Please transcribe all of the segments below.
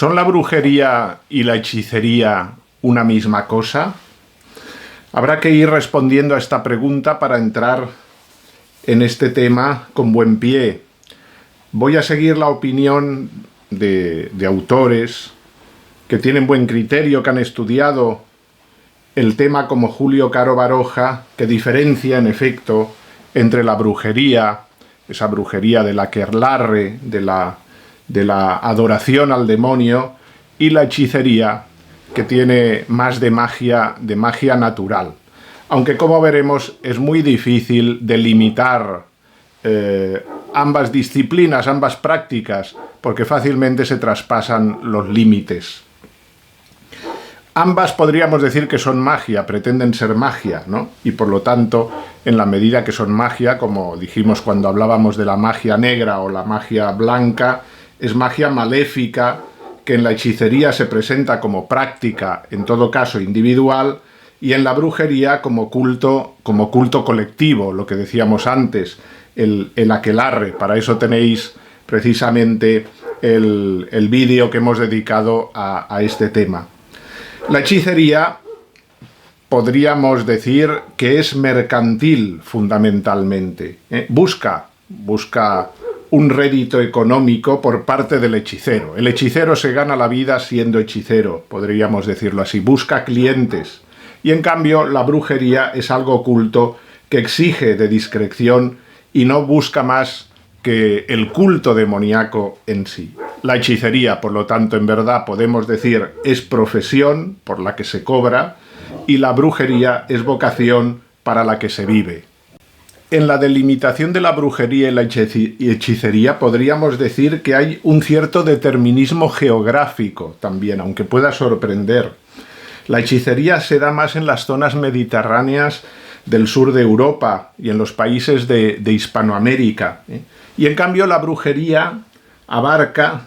¿Son la brujería y la hechicería una misma cosa? Habrá que ir respondiendo a esta pregunta para entrar en este tema con buen pie. Voy a seguir la opinión de autores que tienen buen criterio, que han estudiado el tema como Julio Caro Baroja, que diferencia en efecto entre la brujería, esa brujería del aquelarre, de la adoración al demonio, y la hechicería, que tiene más de magia natural. Aunque, como veremos, es muy difícil delimitar ambas disciplinas, ambas prácticas, porque fácilmente se traspasan los límites. Ambas podríamos decir que son magia, pretenden ser magia, ¿no? Y por lo tanto, en la medida que son magia, como dijimos cuando hablábamos de la magia negra o la magia blanca, es magia maléfica que en la hechicería se presenta como práctica, en todo caso individual, y en la brujería como culto colectivo, lo que decíamos antes, el aquelarre. Para eso tenéis precisamente el vídeo que hemos dedicado a este tema. La hechicería podríamos decir que es mercantil fundamentalmente. Busca un rédito económico por parte del hechicero. El hechicero se gana la vida siendo hechicero, podríamos decirlo así. Busca clientes. Y en cambio la brujería es algo oculto que exige de discreción y no busca más que el culto demoníaco en sí. La hechicería, por lo tanto, en verdad podemos decir es profesión por la que se cobra, y la brujería es vocación para la que se vive. En la delimitación de la brujería y la hechicería podríamos decir que hay un cierto determinismo geográfico también, aunque pueda sorprender. La hechicería se da más en las zonas mediterráneas del sur de Europa y en los países de Hispanoamérica. Y en cambio la brujería abarca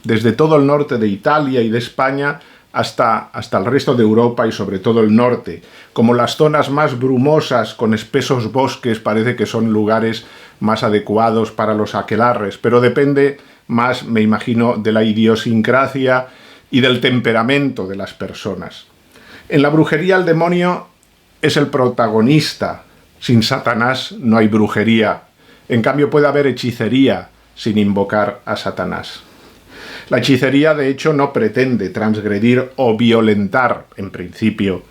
desde todo el norte de Italia y de España hasta el resto de Europa y sobre todo el norte. Como las zonas más brumosas con espesos bosques parece que son lugares más adecuados para los aquelarres, pero depende más, me imagino, de la idiosincrasia y del temperamento de las personas. En la brujería el demonio es el protagonista. Sin Satanás no hay brujería. En cambio puede haber hechicería sin invocar a Satanás. La hechicería, de hecho, no pretende transgredir o violentar, en principio,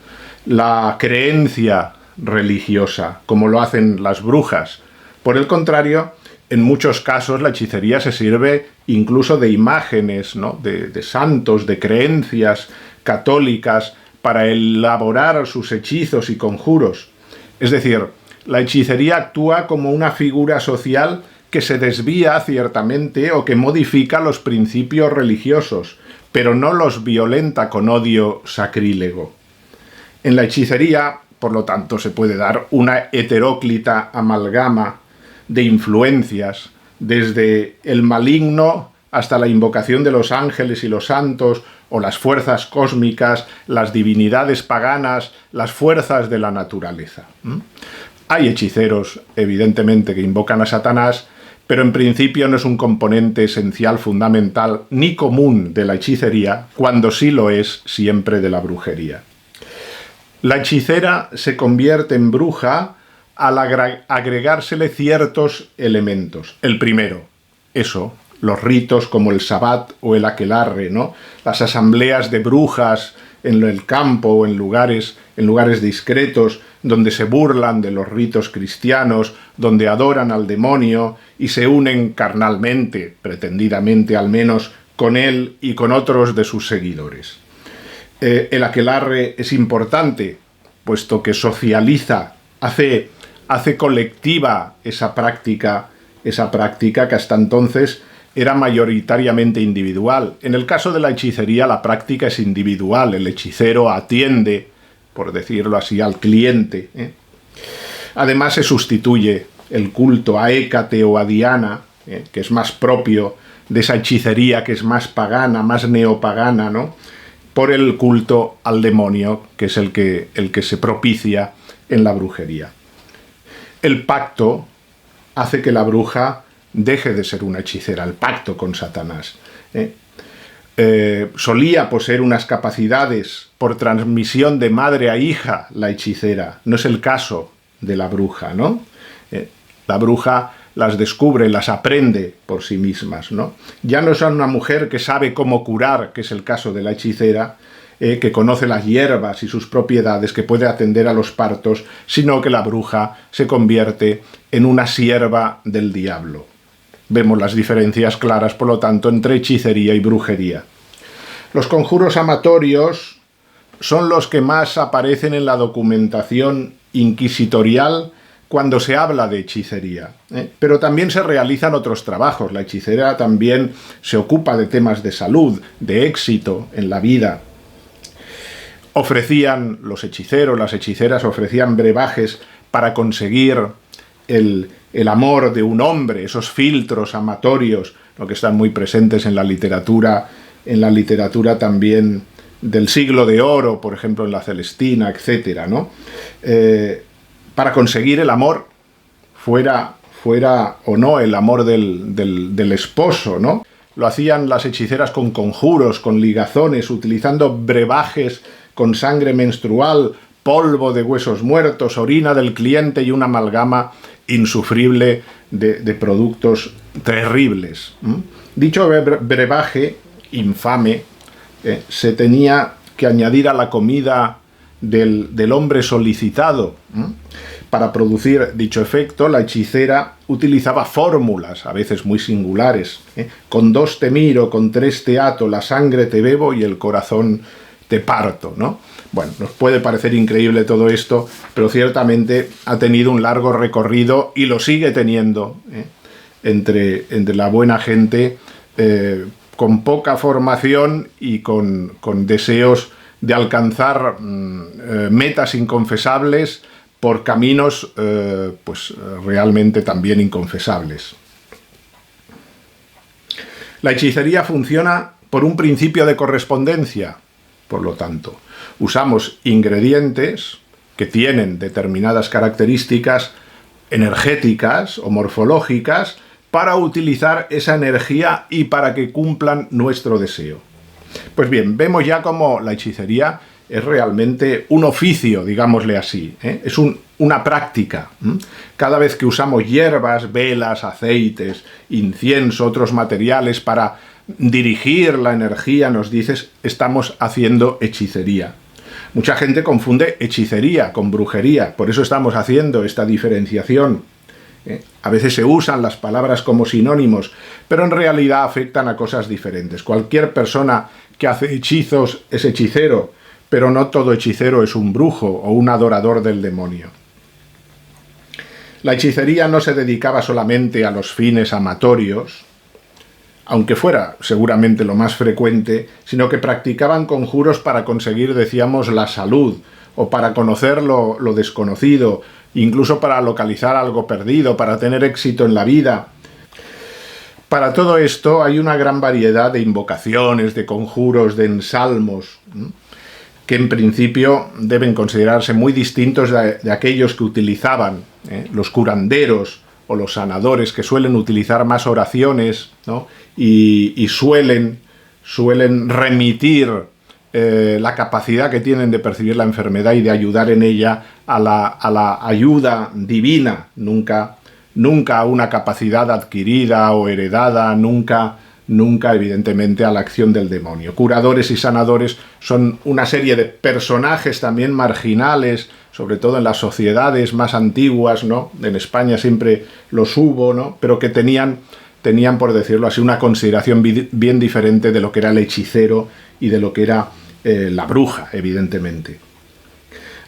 la creencia religiosa, como lo hacen las brujas. Por el contrario, en muchos casos la hechicería se sirve incluso de imágenes, ¿no? de santos, de creencias católicas, para elaborar sus hechizos y conjuros. Es decir, la hechicería actúa como una figura social que se desvía ciertamente o que modifica los principios religiosos, pero no los violenta con odio sacrílego. En la hechicería, por lo tanto, se puede dar una heteróclita amalgama de influencias, desde el maligno hasta la invocación de los ángeles y los santos, o las fuerzas cósmicas, las divinidades paganas, las fuerzas de la naturaleza. Hay hechiceros, evidentemente, que invocan a Satanás, pero en principio no es un componente esencial, fundamental, ni común de la hechicería, cuando sí lo es siempre de la brujería. La hechicera se convierte en bruja al agregársele ciertos elementos. El primero, los ritos como el sabbat o el aquelarre, ¿no? Las asambleas de brujas en el campo o en lugares discretos, donde se burlan de los ritos cristianos, donde adoran al demonio y se unen carnalmente, pretendidamente al menos, con él y con otros de sus seguidores. El aquelarre es importante, puesto que socializa, hace colectiva esa práctica que hasta entonces era mayoritariamente individual. En el caso de la hechicería, la práctica es individual. El hechicero atiende, por decirlo así, al cliente. Además, se sustituye el culto a Hécate o a Diana, que es más propio de esa hechicería que es más pagana, más neopagana, ¿no?, por el culto al demonio, que es el que se propicia en la brujería. El pacto hace que la bruja deje de ser una hechicera, el pacto con Satanás. solía poseer unas capacidades por transmisión de madre a hija, la hechicera. No es el caso de la bruja, ¿no? La bruja las descubre, las aprende por sí mismas, ¿no? Ya no es una mujer que sabe cómo curar, que es el caso de la hechicera, que conoce las hierbas y sus propiedades, que puede atender a los partos, sino que la bruja se convierte en una sierva del diablo. Vemos las diferencias claras, por lo tanto, entre hechicería y brujería. Los conjuros amatorios son los que más aparecen en la documentación inquisitorial cuando se habla de hechicería, pero también se realizan otros trabajos. La hechicera también se ocupa de temas de salud, de éxito en la vida. Ofrecían los hechiceros, las hechiceras ofrecían brebajes para conseguir el amor de un hombre, esos filtros amatorios, lo que están muy presentes en la literatura también del siglo de oro, por ejemplo en la Celestina, etcétera, ¿no? Para conseguir el amor, fuera o no el amor del esposo, ¿no? Lo hacían las hechiceras con conjuros, con ligazones, utilizando brebajes con sangre menstrual, polvo de huesos muertos, orina del cliente y una amalgama insufrible de productos terribles. Dicho brebaje infame se tenía que añadir a la comida del hombre solicitado. Para producir dicho efecto, la hechicera utilizaba fórmulas, a veces muy singulares. Con 2 te miro, con 3 te ato, la sangre te bebo y el corazón te parto, ¿no? Bueno, nos puede parecer increíble todo esto, pero ciertamente ha tenido un largo recorrido y lo sigue teniendo entre la buena gente con poca formación y con deseos de alcanzar metas inconfesables por caminos realmente también inconfesables. La hechicería funciona por un principio de correspondencia, por lo tanto. Usamos ingredientes que tienen determinadas características energéticas o morfológicas para utilizar esa energía y para que cumplan nuestro deseo. Pues bien, vemos ya cómo la hechicería es realmente un oficio, digámosle así, es una práctica. Cada vez que usamos hierbas, velas, aceites, incienso, otros materiales para dirigir la energía, nos dices, estamos haciendo hechicería. Mucha gente confunde hechicería con brujería, por eso estamos haciendo esta diferenciación. A veces se usan las palabras como sinónimos, pero en realidad afectan a cosas diferentes. Cualquier persona que hace hechizos es hechicero, pero no todo hechicero es un brujo o un adorador del demonio. La hechicería no se dedicaba solamente a los fines amatorios, aunque fuera seguramente lo más frecuente, sino que practicaban conjuros para conseguir, decíamos, la salud, o para conocer lo desconocido, incluso para localizar algo perdido, para tener éxito en la vida. Para todo esto hay una gran variedad de invocaciones, de conjuros, de ensalmos, que en principio deben considerarse muy distintos de aquellos que utilizaban los curanderos o los sanadores, que suelen utilizar más oraciones, ¿no? y suelen remitir la capacidad que tienen de percibir la enfermedad y de ayudar en ella a la ayuda divina, nunca a una capacidad adquirida o heredada, nunca evidentemente a la acción del demonio. Curadores y sanadores son una serie de personajes también marginales, sobre todo en las sociedades más antiguas, ¿no? En España siempre los hubo, ¿no? Pero que tenían, por decirlo así, una consideración bien diferente de lo que era el hechicero y de lo que era la bruja, evidentemente.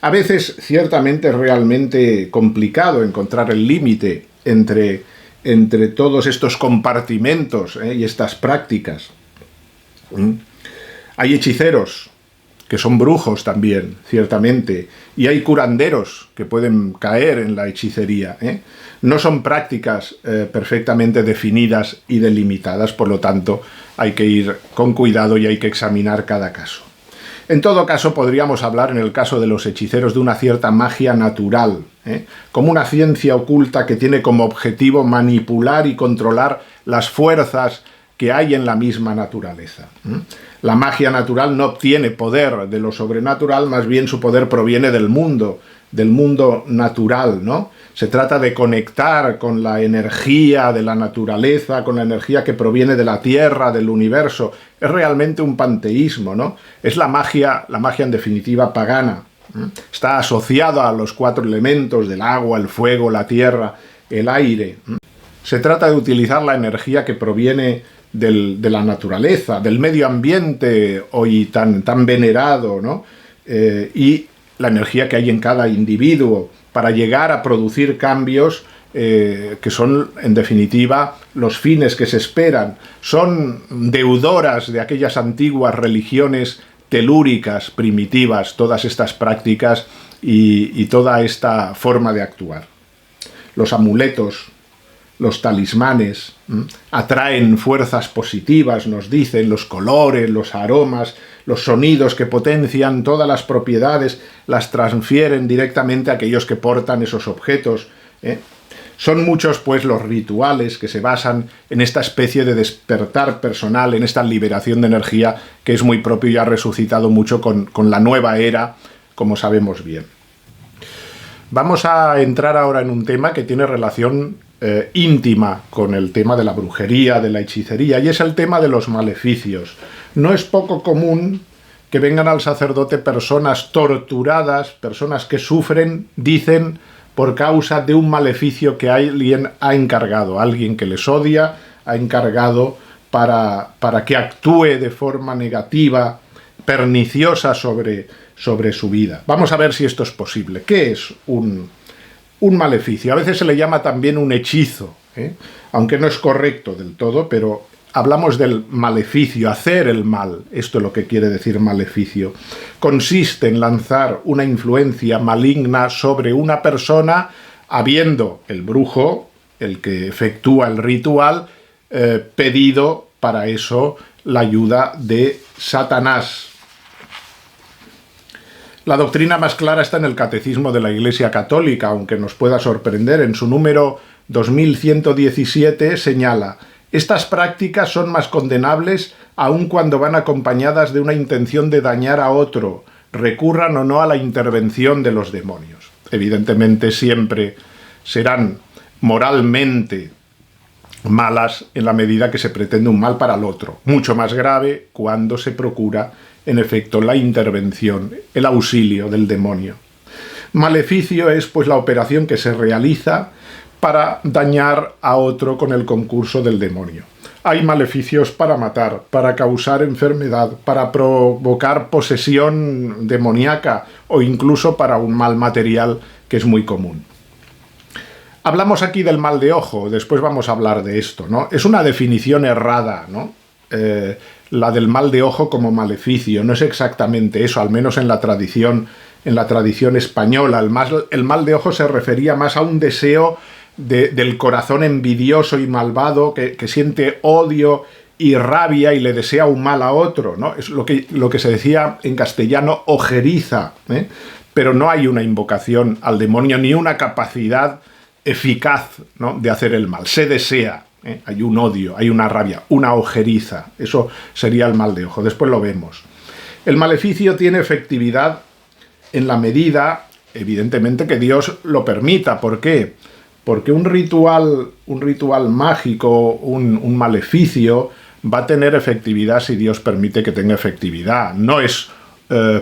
A veces, ciertamente, es realmente complicado encontrar el límite entre todos estos compartimentos y estas prácticas. Hay hechiceros que son brujos también, ciertamente, y hay curanderos que pueden caer en la hechicería. No son prácticas perfectamente definidas y delimitadas, por lo tanto, hay que ir con cuidado y hay que examinar cada caso. En todo caso, podríamos hablar, en el caso de los hechiceros, de una cierta magia natural, como una ciencia oculta que tiene como objetivo manipular y controlar las fuerzas que hay en la misma naturaleza. La magia natural no obtiene poder de lo sobrenatural, más bien su poder proviene del mundo natural, ¿no? Se trata de conectar con la energía de la naturaleza, con la energía que proviene de la Tierra, del universo. Es realmente un panteísmo, ¿no? Es la magia en definitiva pagana. Está asociada a los 4 elementos del agua, el fuego, la tierra, el aire. Se trata de utilizar la energía que proviene de la naturaleza, del medio ambiente hoy tan venerado, ¿no? Y la energía que hay en cada individuo para llegar a producir cambios que son, en definitiva, los fines que se esperan. Son deudoras de aquellas antiguas religiones telúricas, primitivas, todas estas prácticas y toda esta forma de actuar. Los amuletos, los talismanes, atraen fuerzas positivas, nos dicen, los colores, los aromas, los sonidos que potencian todas las propiedades, las transfieren directamente a aquellos que portan esos objetos. Son muchos, pues, los rituales que se basan en esta especie de despertar personal, en esta liberación de energía que es muy propio y ha resucitado mucho con la nueva era, como sabemos bien. Vamos a entrar ahora en un tema que tiene relación íntima con el tema de la brujería, de la hechicería, y es el tema de los maleficios. No es poco común que vengan al sacerdote personas torturadas, personas que sufren, dicen, por causa de un maleficio que alguien ha encargado, alguien que les odia, ha encargado para que actúe de forma negativa, perniciosa sobre su vida. Vamos a ver si esto es posible. ¿Qué es un maleficio? A veces se le llama también un hechizo, aunque no es correcto del todo, pero hablamos del maleficio, hacer el mal. Esto es lo que quiere decir maleficio. Consiste en lanzar una influencia maligna sobre una persona, habiendo el brujo, el que efectúa el ritual, pedido para eso la ayuda de Satanás. La doctrina más clara está en el Catecismo de la Iglesia Católica, aunque nos pueda sorprender. En su número 2117 señala: estas prácticas son más condenables aun cuando van acompañadas de una intención de dañar a otro, recurran o no a la intervención de los demonios. Evidentemente siempre serán moralmente malas en la medida que se pretende un mal para el otro. Mucho más grave cuando se procura, en efecto, la intervención, el auxilio del demonio. Maleficio es, pues, la operación que se realiza para dañar a otro con el concurso del demonio. Hay maleficios para matar, para causar enfermedad, para provocar posesión demoníaca o incluso para un mal material que es muy común. Hablamos aquí del mal de ojo, después vamos a hablar de esto, ¿no? Es una definición errada, ¿no? La del mal de ojo como maleficio, no es exactamente eso, al menos en la tradición española. El mal de ojo se refería más a un deseo del corazón envidioso y malvado que siente odio y rabia y le desea un mal a otro, ¿no? Es lo que se decía en castellano ojeriza, pero no hay una invocación al demonio ni una capacidad eficaz, ¿no?, de hacer el mal. Se desea, hay un odio, hay una rabia, una ojeriza. Eso sería el mal de ojo. Después lo vemos. El maleficio tiene efectividad en la medida, evidentemente, que Dios lo permita. ¿Por qué? Porque un ritual mágico, un maleficio, va a tener efectividad si Dios permite que tenga efectividad. No es,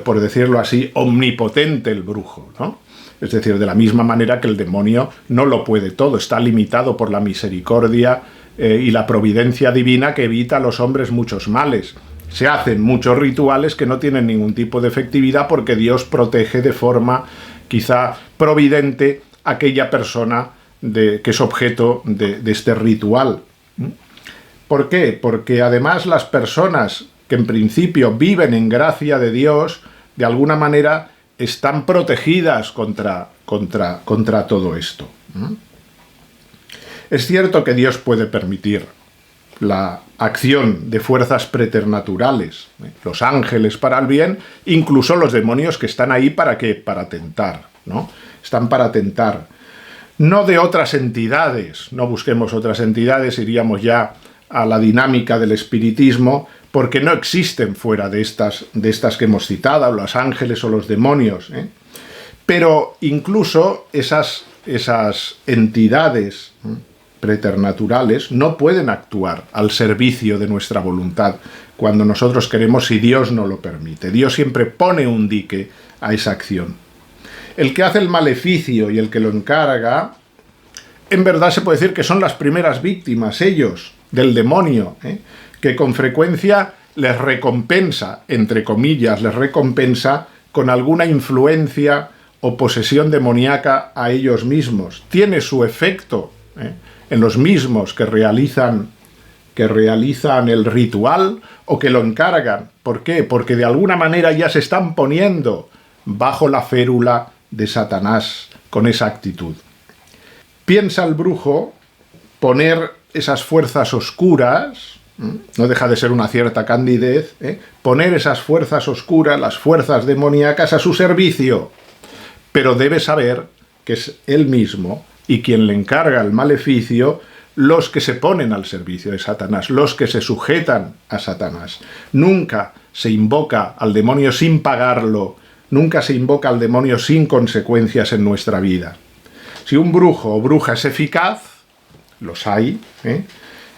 por decirlo así, omnipotente el brujo, ¿no? Es decir, de la misma manera que el demonio no lo puede todo, está limitado por la misericordia y la providencia divina que evita a los hombres muchos males. Se hacen muchos rituales que no tienen ningún tipo de efectividad porque Dios protege de forma quizá providente a aquella persona que es objeto de este ritual. ¿Por qué? Porque además las personas que en principio viven en gracia de Dios, de alguna manera están protegidas contra todo esto. Es cierto que Dios puede permitir la acción de fuerzas preternaturales, los ángeles para el bien, incluso los demonios que están ahí ¿para qué? Para tentar, ¿no? Están para tentar. No de otras entidades, no busquemos otras entidades, iríamos ya a la dinámica del espiritismo, porque no existen fuera de estas que hemos citado, los ángeles o los demonios, ¿eh? Pero incluso esas entidades preternaturales no pueden actuar al servicio de nuestra voluntad cuando nosotros queremos, si Dios no lo permite. Dios siempre pone un dique a esa acción. El que hace el maleficio y el que lo encarga, en verdad se puede decir que son las primeras víctimas, ellos, del demonio, ¿eh? Que con frecuencia les recompensa, entre comillas, les recompensa con alguna influencia o posesión demoníaca a ellos mismos. Tiene su efecto, ¿eh? En los mismos que realizan el ritual o que lo encargan. ¿Por qué? Porque de alguna manera ya se están poniendo bajo la férula de Satanás con esa actitud. Piensa el brujo poner esas fuerzas oscuras, no deja de ser una cierta candidez, poner esas fuerzas oscuras, las fuerzas demoníacas a su servicio, pero debe saber que es él mismo y quien le encarga el maleficio, los que se ponen al servicio de Satanás, los que se sujetan a Satanás. Nunca se invoca al demonio sin pagarlo, nunca se invoca al demonio sin consecuencias en nuestra vida. Si un brujo o bruja es eficaz, los hay,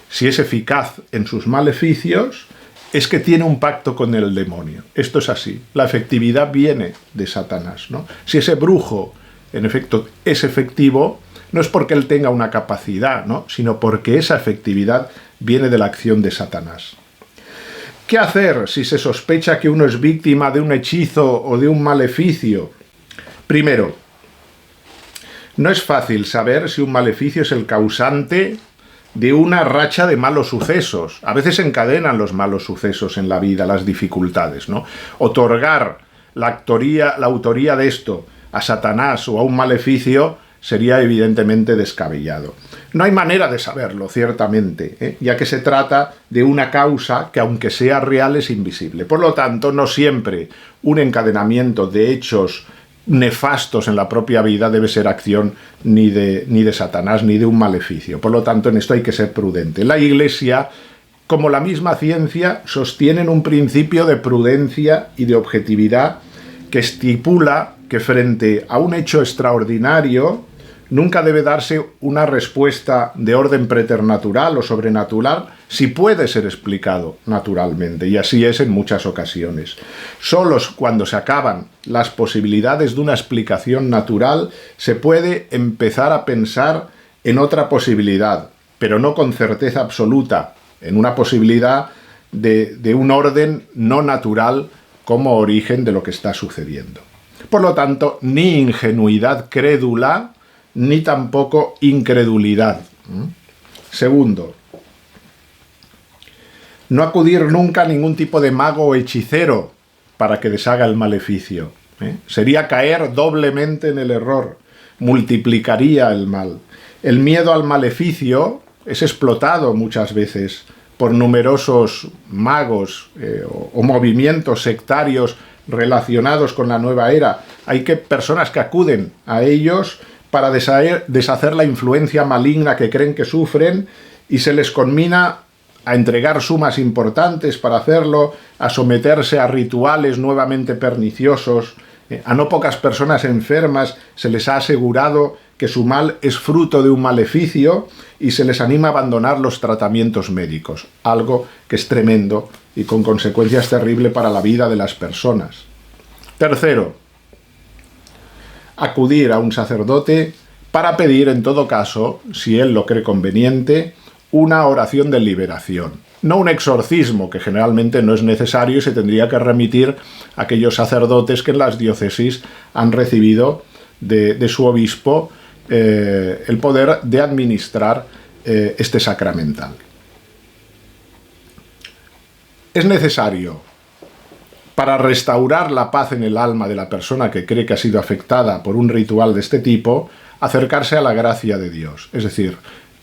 si es eficaz en sus maleficios, es que tiene un pacto con el demonio. Esto es así. La efectividad viene de Satanás, ¿no? Si ese brujo, en efecto, es efectivo, no es porque él tenga una capacidad, ¿no? Sino porque esa efectividad viene de la acción de Satanás. ¿Qué hacer si se sospecha que uno es víctima de un hechizo o de un maleficio? Primero, no es fácil saber si un maleficio es el causante de una racha de malos sucesos. A veces encadenan los malos sucesos en la vida, las dificultades, ¿no? Otorgar la autoría de esto a Satanás o a un maleficio sería evidentemente descabellado. No hay manera de saberlo, ciertamente, ya que se trata de una causa que, aunque sea real, es invisible. Por lo tanto, no siempre un encadenamiento de hechos nefastos en la propia vida debe ser acción ni de Satanás ni de un maleficio. Por lo tanto, en esto hay que ser prudente. La Iglesia, como la misma ciencia, sostienen un principio de prudencia y de objetividad que estipula que frente a un hecho extraordinario nunca debe darse una respuesta de orden preternatural o sobrenatural si puede ser explicado naturalmente, y así es en muchas ocasiones. Solo cuando se acaban las posibilidades de una explicación natural se puede empezar a pensar en otra posibilidad, pero no con certeza absoluta, en una posibilidad de un orden no natural como origen de lo que está sucediendo. Por lo tanto, ni ingenuidad crédula, ni tampoco incredulidad. Segundo, no acudir nunca a ningún tipo de mago o hechicero para que deshaga el maleficio. Sería caer doblemente en el error, multiplicaría el mal. El miedo al maleficio es explotado muchas veces por numerosos magos o movimientos sectarios relacionados con la nueva era. Hay personas que acuden a ellos para deshacer la influencia maligna que creen que sufren, y se les conmina a entregar sumas importantes para hacerlo, a someterse a rituales nuevamente perniciosos. A no pocas personas enfermas se les ha asegurado que su mal es fruto de un maleficio y se les anima a abandonar los tratamientos médicos, algo que es tremendo y con consecuencias terribles para la vida de las personas. Tercero, acudir a un sacerdote para pedir, en todo caso, si él lo cree conveniente, una oración de liberación. No un exorcismo, que generalmente no es necesario y se tendría que remitir a aquellos sacerdotes que en las diócesis han recibido de su obispo el poder de administrar este sacramental. Es necesario, para restaurar la paz en el alma de la persona que cree que ha sido afectada por un ritual de este tipo, acercarse a la gracia de Dios, es decir,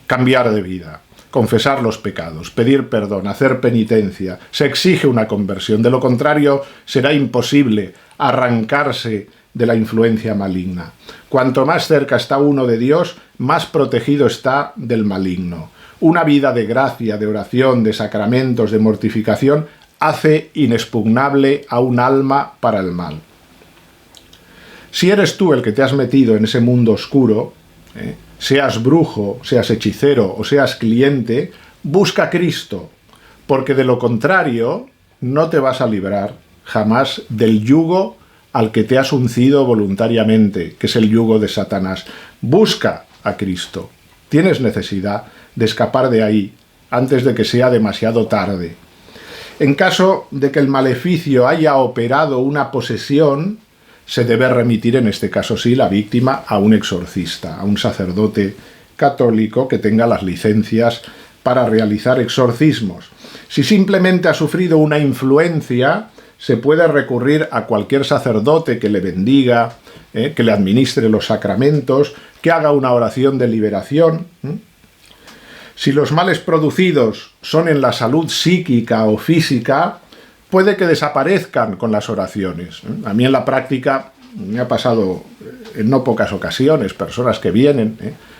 cambiar de vida, confesar los pecados, pedir perdón, hacer penitencia. Se exige una conversión, de lo contrario será imposible arrancarse de la influencia maligna. Cuanto más cerca está uno de Dios, más protegido está del maligno. Una vida de gracia, de oración, de sacramentos, de mortificación, hace inexpugnable a un alma para el mal. Si eres tú el que te has metido en ese mundo oscuro, seas brujo, seas hechicero o seas cliente, busca a Cristo, porque de lo contrario no te vas a librar jamás del yugo al que te has uncido voluntariamente, que es el yugo de Satanás. Busca a Cristo. Tienes necesidad de escapar de ahí antes de que sea demasiado tarde. En caso de que el maleficio haya operado una posesión, se debe remitir, en este caso sí, la víctima a un exorcista, a un sacerdote católico que tenga las licencias para realizar exorcismos. Si simplemente ha sufrido una influencia, se puede recurrir a cualquier sacerdote que le bendiga, que le administre los sacramentos, que haga una oración de liberación. Si los males producidos son en la salud psíquica o física, puede que desaparezcan con las oraciones. A mí en la práctica me ha pasado en no pocas ocasiones, personas que vienen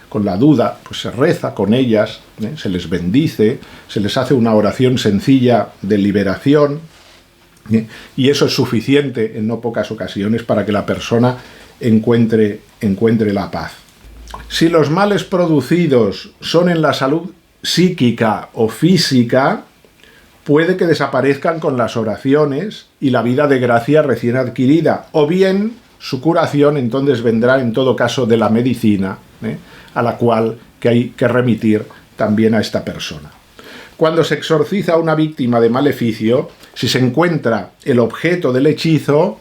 con la duda, pues se reza con ellas, se les bendice, se les hace una oración sencilla de liberación, y eso es suficiente en no pocas ocasiones para que la persona encuentre la paz. Si los males producidos son en la salud psíquica o física, puede que desaparezcan con las oraciones y la vida de gracia recién adquirida, o bien su curación entonces vendrá en todo caso de la medicina, a la cual que hay que remitir también a esta persona. Cuando se exorciza a una víctima de maleficio, si se encuentra el objeto del hechizo,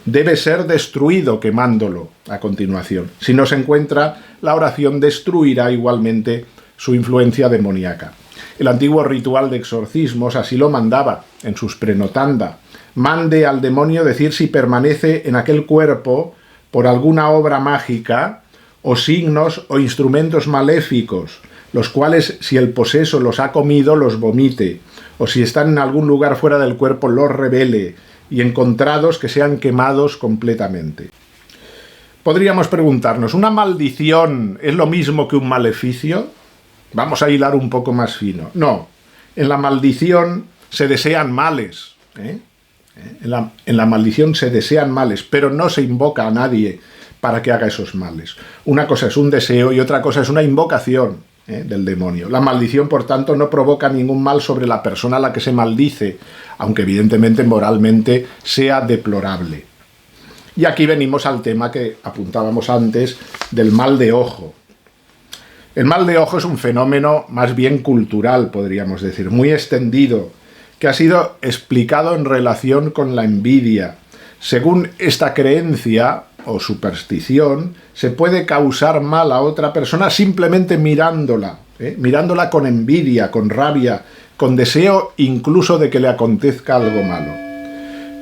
debe ser destruido quemándolo a continuación. Si no se encuentra, la oración destruirá igualmente su influencia demoníaca. El antiguo ritual de exorcismos así lo mandaba en sus prenotanda. Mande al demonio decir si permanece en aquel cuerpo por alguna obra mágica o signos o instrumentos maléficos, los cuales, si el poseso los ha comido, los vomite, o si están en algún lugar fuera del cuerpo, los revele, y encontrados que sean quemados completamente. Podríamos preguntarnos, ¿una maldición es lo mismo que un maleficio? Vamos a hilar un poco más fino. No, en la maldición se desean males. En la maldición se desean males, pero no se invoca a nadie para que haga esos males. Una cosa es un deseo y otra cosa es una invocación del demonio. La maldición, por tanto, no provoca ningún mal sobre la persona a la que se maldice, aunque evidentemente moralmente sea deplorable. Y aquí venimos al tema que apuntábamos antes del mal de ojo. El mal de ojo es un fenómeno más bien cultural, podríamos decir, muy extendido, que ha sido explicado en relación con la envidia. Según esta creencia o superstición, se puede causar mal a otra persona simplemente mirándola, mirándola con envidia, con rabia, con deseo incluso de que le acontezca algo malo.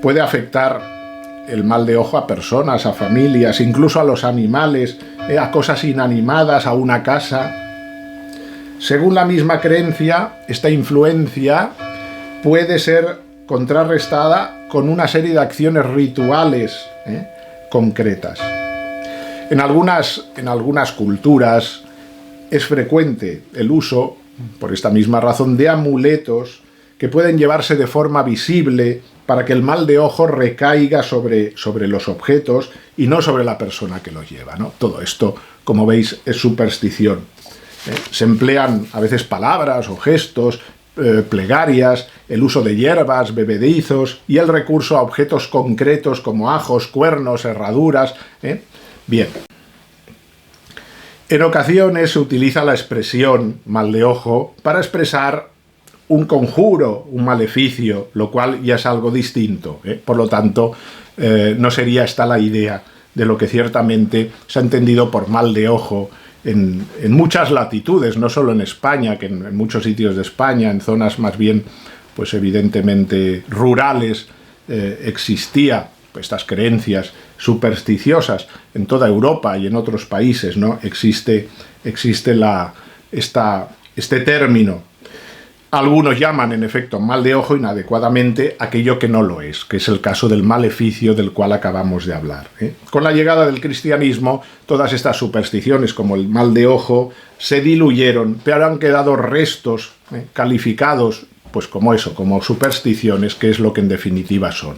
Puede afectar el mal de ojo a personas, a familias, incluso a los animales, a cosas inanimadas, a una casa. Según la misma creencia, esta influencia puede ser contrarrestada con una serie de acciones rituales concretas. En algunas culturas es frecuente el uso, por esta misma razón, de amuletos que pueden llevarse de forma visible para que el mal de ojo recaiga sobre los objetos y no sobre la persona que los lleva, ¿no? Todo esto, como veis, es superstición. Se emplean a veces palabras o gestos, plegarias, el uso de hierbas, bebedizos y el recurso a objetos concretos como ajos, cuernos, herraduras. Bien. En ocasiones se utiliza la expresión mal de ojo para expresar un conjuro, un maleficio, lo cual ya es algo distinto. Por lo tanto, no sería esta la idea de lo que ciertamente se ha entendido por mal de ojo en muchas latitudes, no solo en España, que en muchos sitios de España, en zonas más bien, pues evidentemente rurales, existía estas creencias supersticiosas. En toda Europa y en otros países, ¿no? existe este término. Algunos llaman, en efecto, mal de ojo inadecuadamente aquello que no lo es, que es el caso del maleficio del cual acabamos de hablar. Con la llegada del cristianismo, todas estas supersticiones, como el mal de ojo, se diluyeron, pero han quedado restos calificados, pues como eso, como supersticiones, que es lo que en definitiva son.